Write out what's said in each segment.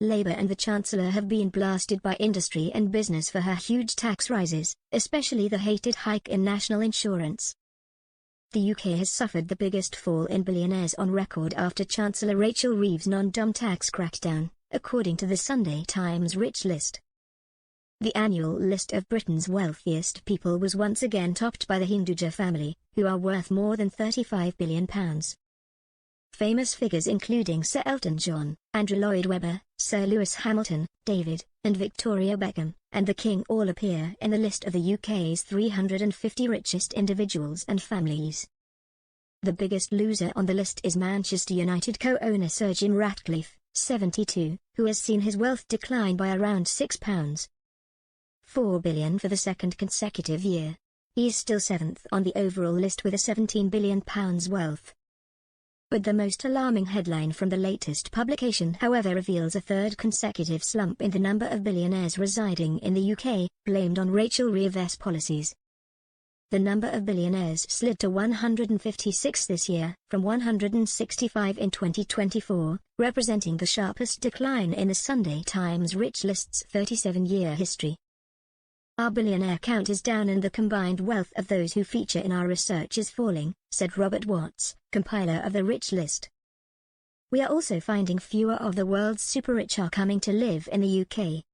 Labour and the Chancellor have been blasted by industry and business for her huge tax rises, especially the hated hike in national insurance. The UK has suffered the biggest fall in billionaires on record after Chancellor Rachel Reeves' non-dom tax crackdown, according to the Sunday Times Rich List. The annual list of Britain's wealthiest people was once again topped by the Hinduja family, who are worth more than £35 billion. Famous figures including Sir Elton John, Andrew Lloyd Webber, Sir Lewis Hamilton, David, and Victoria Beckham, and the King all appear in the list of the UK's 350 richest individuals and families. The biggest loser on the list is Manchester United co-owner Sir Jim Ratcliffe, 72, who has seen his wealth decline by around £6.4 billion for the second consecutive year. He is still seventh on the overall list with a £17 billion wealth. But the most alarming headline from the latest publication, however, reveals a third consecutive slump in the number of billionaires residing in the UK, blamed on Rachel Reeves' policies. The number of billionaires slid to 156 this year, from 165 in 2024, representing the sharpest decline in the Sunday Times Rich List's 37-year history. Our billionaire count is down and the combined wealth of those who feature in our research is falling, said Robert Watts, compiler of the Rich List. We are also finding fewer of the world's super-rich are coming to live in the UK.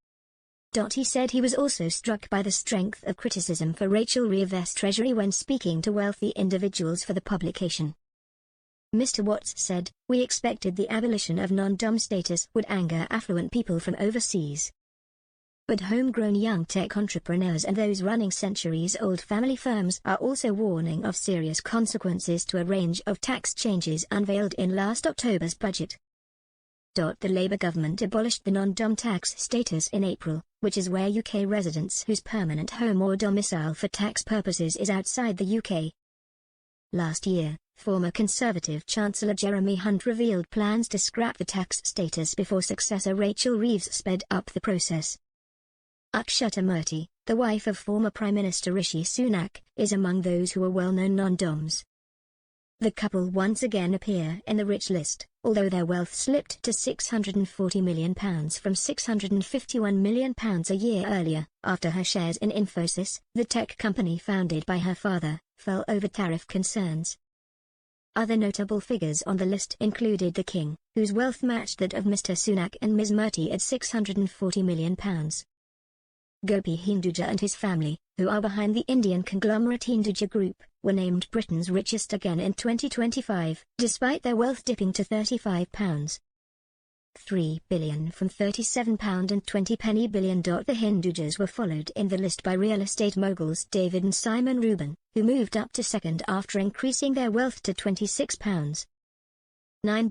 He said he was also struck by the strength of criticism for Rachel Reeves' treasury when speaking to wealthy individuals for the publication. Mr. Watts said, "We expected the abolition of non-dom status would anger affluent people from overseas. But homegrown young tech entrepreneurs and those running centuries-old family firms are also warning of serious consequences to a range of tax changes unveiled in last October's budget." The Labour government abolished the non-dom tax status in April, which is where UK residents whose permanent home or domicile for tax purposes is outside the UK. Last year, former Conservative Chancellor Jeremy Hunt revealed plans to scrap the tax status before successor Rachel Reeves sped up the process. Akshata Murthy, the wife of former Prime Minister Rishi Sunak, is among those who are well-known non-doms. The couple once again appear in the Rich List, although their wealth slipped to £640 million from £651 million a year earlier, after her shares in Infosys, the tech company founded by her father, fell over tariff concerns. Other notable figures on the list included the King, whose wealth matched that of Mr. Sunak and Ms. Murthy at £640 million. Gopi Hinduja and his family, who are behind the Indian conglomerate Hinduja Group, were named Britain's richest again in 2025, despite their wealth dipping to £35.3 billion from £37.20 billion. The Hindujas were followed in the list by real estate moguls David and Simon Rubin, who moved up to second after increasing their wealth to £26.9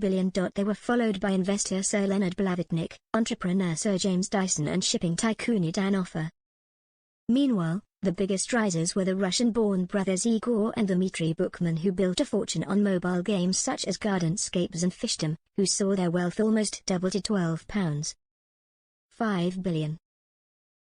billion. They were followed by investor Sir Leonard Blavatnik, entrepreneur Sir James Dyson and shipping tycoon Dan Offer. Meanwhile, the biggest risers were the Russian-born brothers Igor and Dmitry Bookman, who built a fortune on mobile games such as Gardenscapes and Fishdom, who saw their wealth almost double to £12.5 billion.